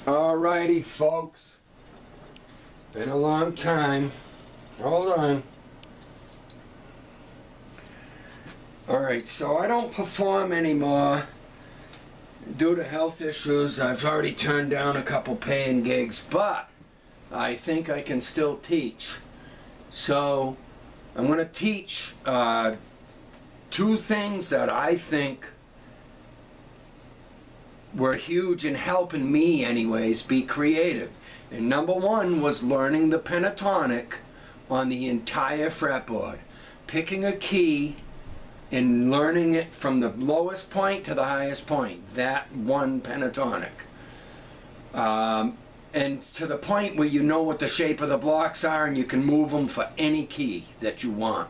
Alrighty, folks. Been a long time. Hold on. Alright, so I don't perform anymore due to health issues. I've already turned down a couple paying gigs, but I think I can still teach. So I'm going to teach two things that I think were huge in helping me anyways be creative. And number one was learning the pentatonic on the entire fretboard. Picking a key and learning it from the lowest point to the highest point. That one pentatonic. And to the point where you know what the shape of the blocks are and you can move them for any key that you want.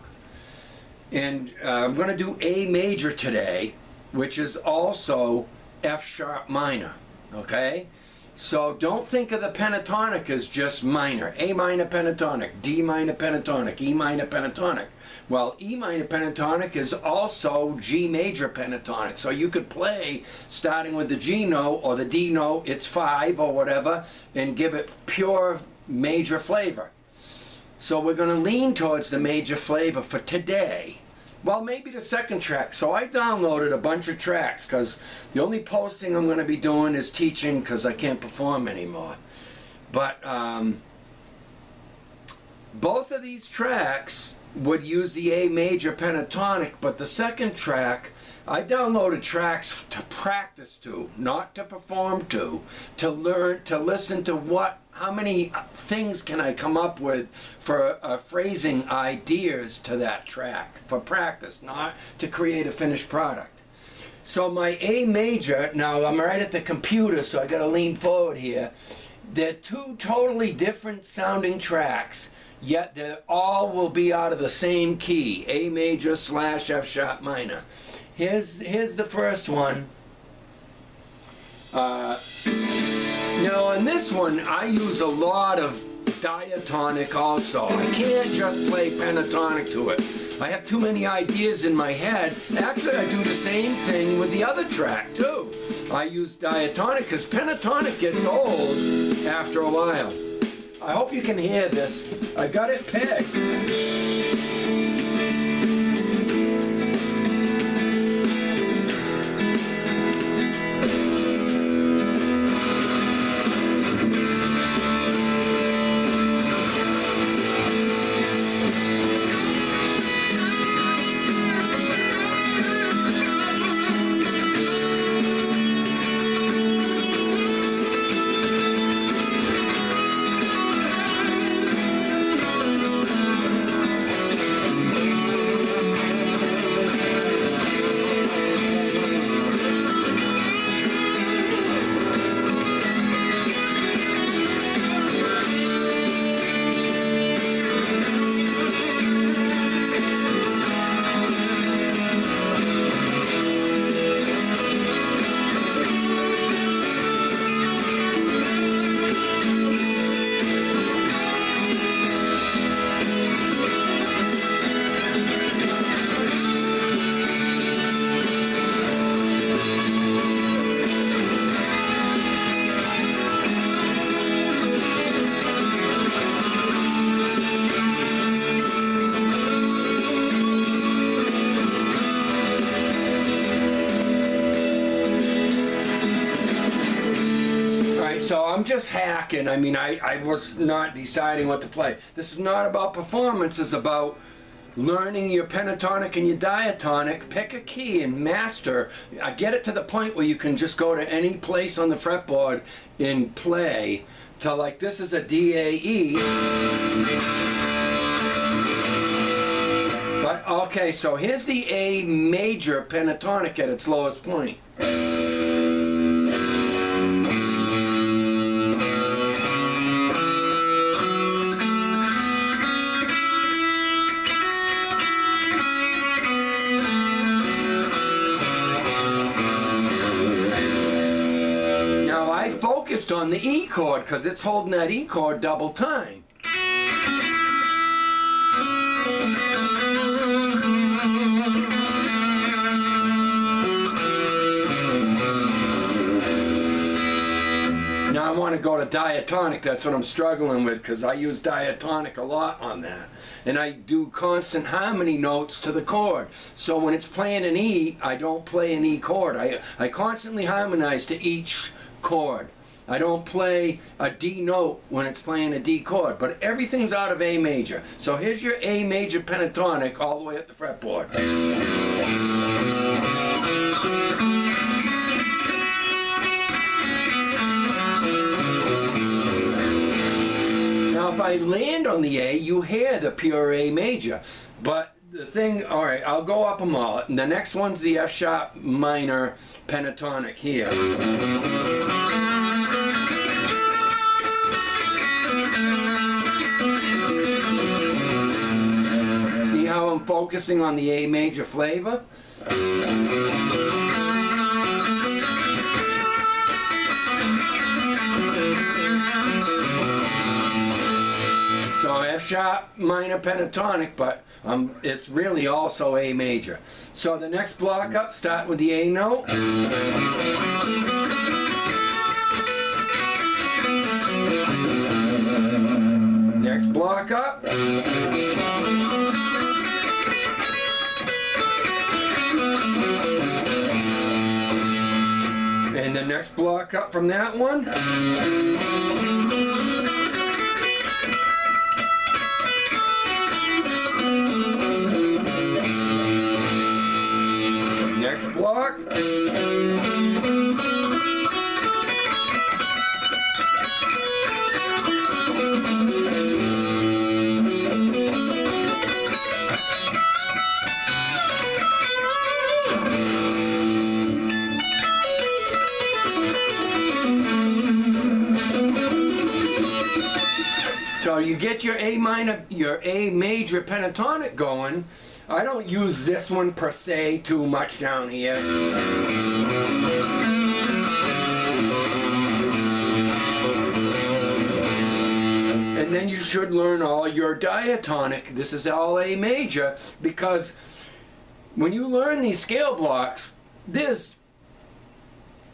And I'm going to do A major today, which is also F sharp minor, okay? So don't think of the pentatonic as just minor. A minor pentatonic, D minor pentatonic, E minor pentatonic. Well, E minor pentatonic is also G major pentatonic. So you could play starting with the G note or the D note, it's 5 or whatever, and give it pure major flavor. So we're going to lean towards the major flavor for today. Well, maybe the second track. So I downloaded a bunch of tracks because the only posting I'm going to be doing is teaching because I can't perform anymore. But both of these tracks would use the A major pentatonic, but the second track, I downloaded tracks to practice to, not to perform to learn, to listen to how many things can I come up with for phrasing ideas to that track, for practice, not to create a finished product. So my A major, now I'm right at the computer, so I gotta lean forward here. They're two totally different sounding tracks, yet they all will be out of the same key, A major / F sharp minor. Here's the first one. Now on this one, I use a lot of diatonic also. I can't just play pentatonic to it. I have too many ideas in my head. Actually, I do the same thing with the other track too. I use diatonic because pentatonic gets old after a while. I hope you can hear this. I got it pegged. So I'm just hacking. I mean, I was not deciding what to play. This is not about performance. It's about learning your pentatonic and your diatonic. Pick a key and master. Get it to the point where you can just go to any place on the fretboard and play. To like, this is a D-A-E. But okay, so here's the A major pentatonic at its lowest point. Focused on the E chord because it's holding that E chord double time. Now I want to go to diatonic. That's what I'm struggling with, because I use diatonic a lot on that. And I do constant harmony notes to the chord. So when it's playing an E, I don't play an E chord. I constantly harmonize to each chord. I don't play a D note when it's playing a D chord, but everything's out of A major. So here's your A major pentatonic all the way up the fretboard. Now if I land on the A, you hear the pure A major. But the thing, alright, I'll go up them all. The next one's the F sharp minor pentatonic here. See how I'm focusing on the A major flavor? So F sharp minor pentatonic, but it's really also A major. So the next block up, start with the A note. Next block up. And the next block up from that one. Next block. So you get your A minor, your A major pentatonic going. I don't use this one per se too much down here. And then you should learn all your diatonic. This is all A major, because when you learn these scale blocks, there's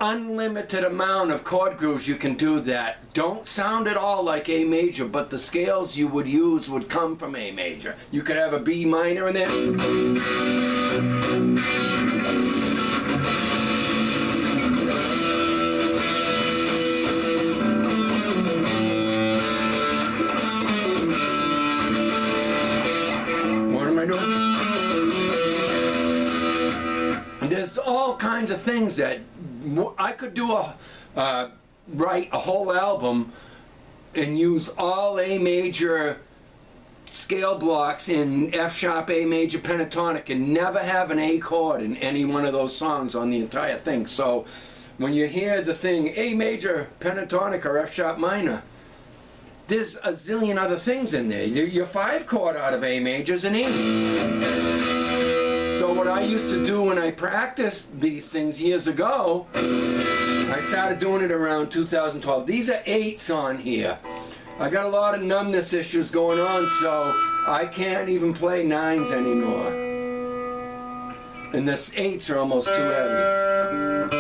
unlimited amount of chord grooves you can do that don't sound at all like A major, but the scales you would use would come from A major. You could have a B minor in there. What am I doing? There's all kinds of things that I could do write a whole album and use all A major scale blocks in F sharp A major pentatonic and never have an A chord in any one of those songs on the entire thing. So when you hear the thing A major pentatonic or F sharp minor, there's a zillion other things in there. Your 5 chord out of A major is an E. So what I used to do when I practiced these things years ago, I started doing it around 2012. These are 8s on here. I got a lot of numbness issues going on, so I can't even play 9s anymore. And the 8s are almost too heavy.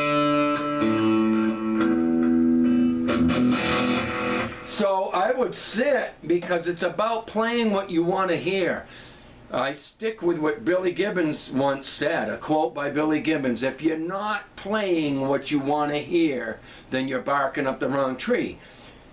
So I would sit, because it's about playing what you want to hear. I stick with what Billy Gibbons once said, a quote by Billy Gibbons: if you're not playing what you want to hear, then you're barking up the wrong tree.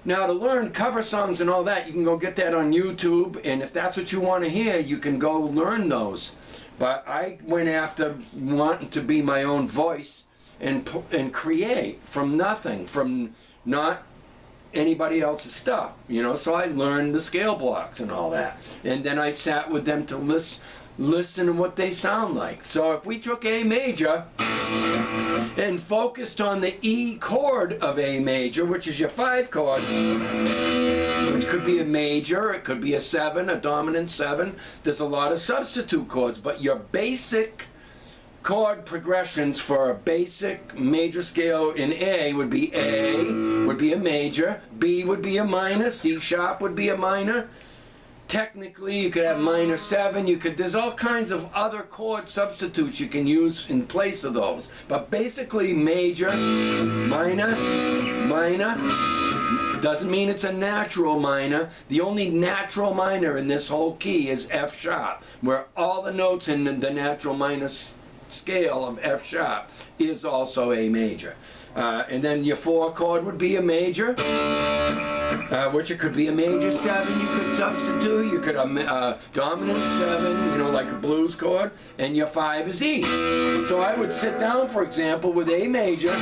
Now, to learn cover songs and all that, you can go get that on YouTube, and if that's what you want to hear, you can go learn those. But I went after wanting to be my own voice and create from nothing, from not anybody else's stuff, you know. So I learned the scale blocks and all that, and then I sat with them to listen to what they sound like. So if we took A major and focused on the E chord of A major, which is your 5 chord, which could be a major, it could be a 7, a dominant 7. There's a lot of substitute chords, but your basic chord progressions for a basic major scale in A would be A would be a major, B would be a minor, C sharp would be a minor. Technically you could have minor 7, there's all kinds of other chord substitutes you can use in place of those. But basically major, minor, minor, Doesn't mean it's a natural minor. The only natural minor in this whole key is F sharp, where all the notes in the natural minor scale of F sharp is also A major. And then your 4 chord would be a major, which it could be a major 7 you could substitute. You could dominant 7, you know, like a blues chord, and your 5 is E. So I would sit down, for example, with A major.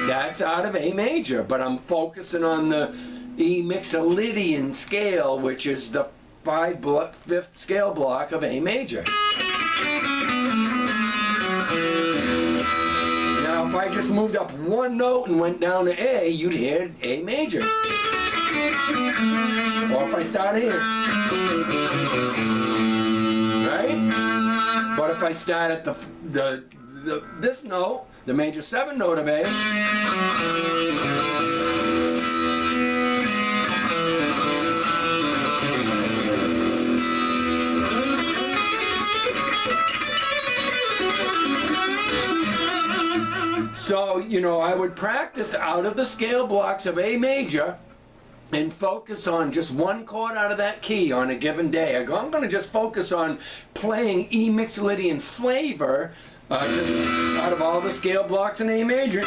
That's out of A major, but I'm focusing on the E Mixolydian scale, which is the 5th scale block of A major. Now, if I just moved up 1 note and went down to A, you'd hear A major. Or if I start here, right? But if I start at this note, the major 7 note of A, so, you know, I would practice out of the scale blocks of A major and focus on just 1 chord out of that key on a given day. I'm going to just focus on playing E Mixolydian flavor out of all the scale blocks in A major.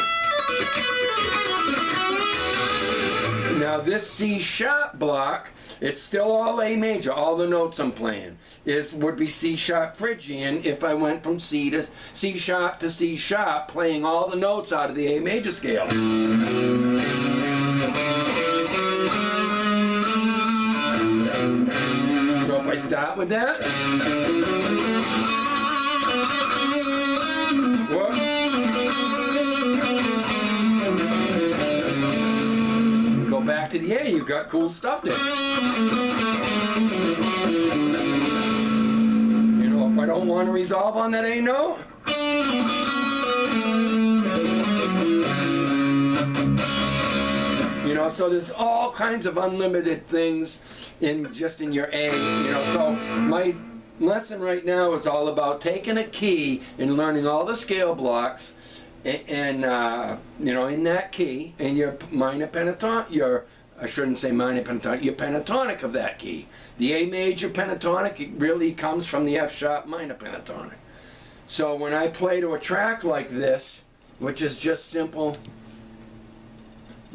Now this C sharp block, it's still all A major. All the notes I'm playing would be C sharp Phrygian if I went from C sharp to C sharp, playing all the notes out of the A major scale. So if I start with that, go back to the A, you got cool stuff there. You know, if I don't want to resolve on that A note, you know, so there's all kinds of unlimited things in your A, you know. So my lesson right now is all about taking a key and learning all the scale blocks and you know, in that key, and your minor pentatonic, your pentatonic of that key. The A major pentatonic, it really comes from the F sharp minor pentatonic. So when I play to a track like this, which is just simple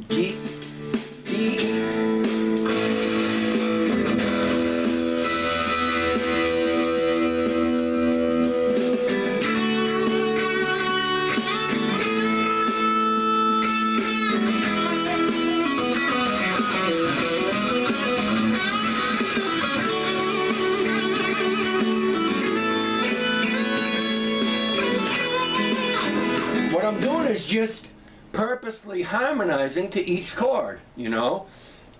D, E, what I'm doing is just purposely harmonizing to each chord, you know,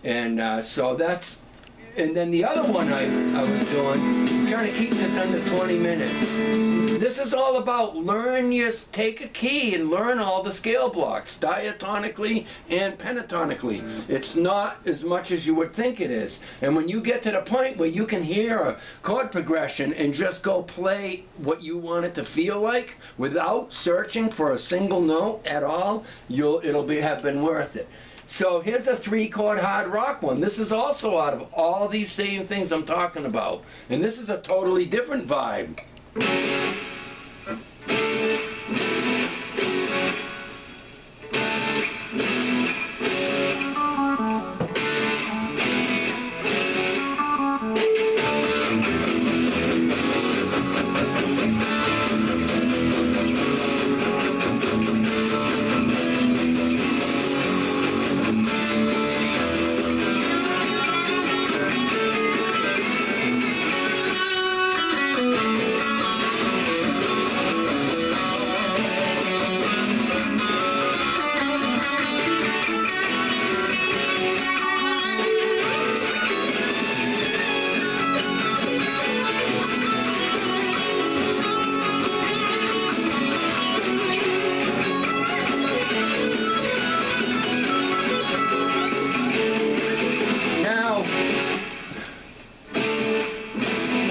and so that's, and then the other one I was doing, trying to keep this under 20 minutes. This is all about take a key and learn all the scale blocks, diatonically and pentatonically. It's not as much as you would think it is. And when you get to the point where you can hear a chord progression and just go play what you want it to feel like without searching for a single note at all, it'll have been worth it. So here's a 3-chord hard rock one. This is also out of all these same things I'm talking about. And this is a totally different vibe.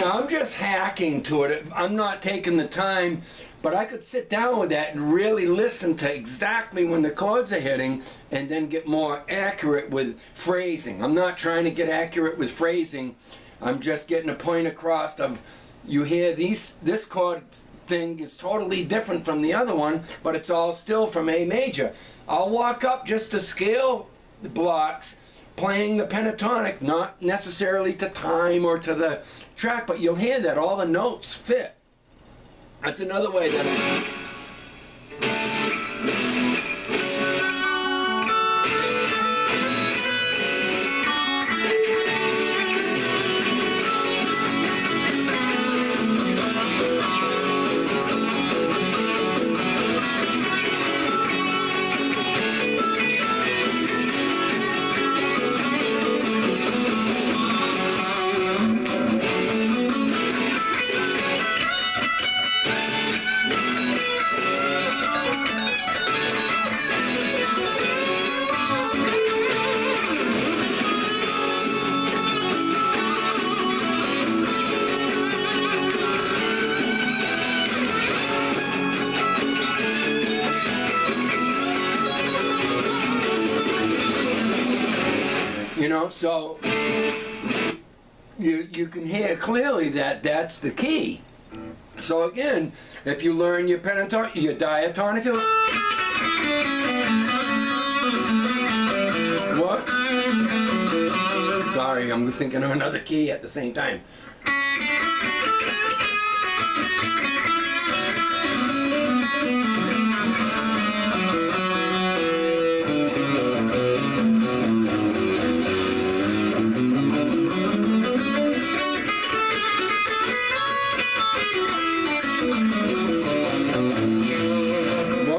I'm just hacking to it. I'm not taking the time, but I could sit down with that and really listen to exactly when the chords are hitting and then get more accurate with phrasing. I'm not trying to get accurate with phrasing. I'm just getting a point across of, you hear this chord thing is totally different from the other one, but it's all still from A major. I'll walk up just to scale the blocks, playing the pentatonic, not necessarily to time or to the track, but you'll hear that all the notes fit. That's another way that so you can hear clearly that that's the key. So again, if you learn your pentatonic, your diatonic, what? Sorry, I'm thinking of another key at the same time.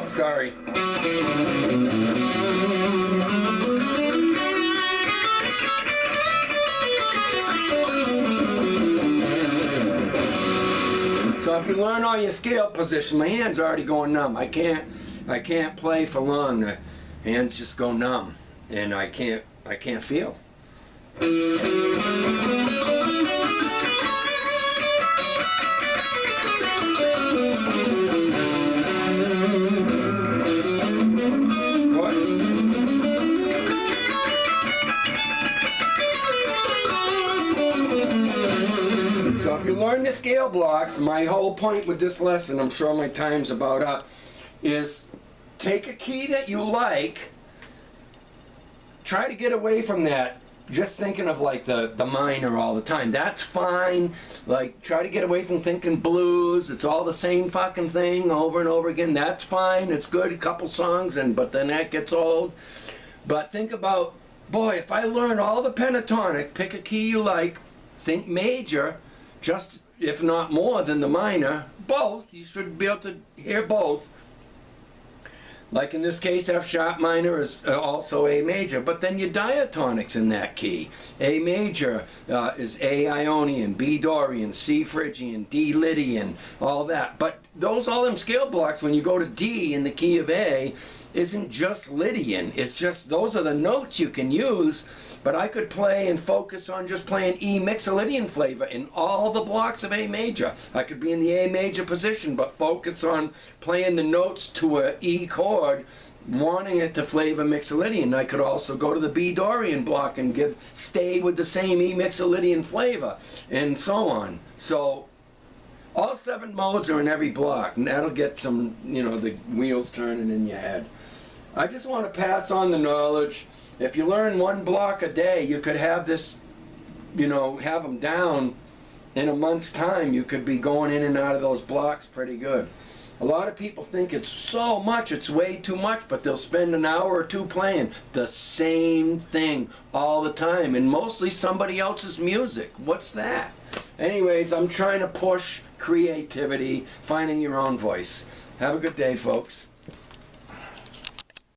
Sorry. So if you learn all your scale position, my hand's already going numb. I can't play for long. The hands just go numb, and I can't feel. So if you learn the scale blocks, my whole point with this lesson, I'm sure my time's about up, is take a key that you like, try to get away from that, just thinking of like the minor all the time. That's fine. Like, try to get away from thinking blues. It's all the same fucking thing over and over again. That's fine. It's good, a couple songs, but then that gets old. But think about, boy, if I learn all the pentatonic, pick a key you like, think major, just if not more than the minor, both, you should be able to hear both. Like in this case, F sharp minor is also A major, but then your diatonics in that key. A major is A Ionian, B Dorian, C Phrygian, D Lydian, all that. But all them scale blocks, when you go to D in the key of A, isn't just Lydian. It's just, those are the notes you can use, but I could play and focus on just playing E Mixolydian flavor in all the blocks of A major. I could be in the A major position, but focus on playing the notes to a E chord, wanting it to flavor Mixolydian. I could also go to the B Dorian block and stay with the same E Mixolydian flavor, and so on. So all 7 modes are in every block, and that'll get some, the wheels turning in your head. I just want to pass on the knowledge. If you learn 1 block a day, you could have this, have them down in a month's time. You could be going in and out of those blocks pretty good. A lot of people think it's so much, it's way too much, but they'll spend an hour or 2 playing the same thing all the time, and mostly somebody else's music. What's that? Anyways, I'm trying to push creativity, finding your own voice. Have a good day, folks.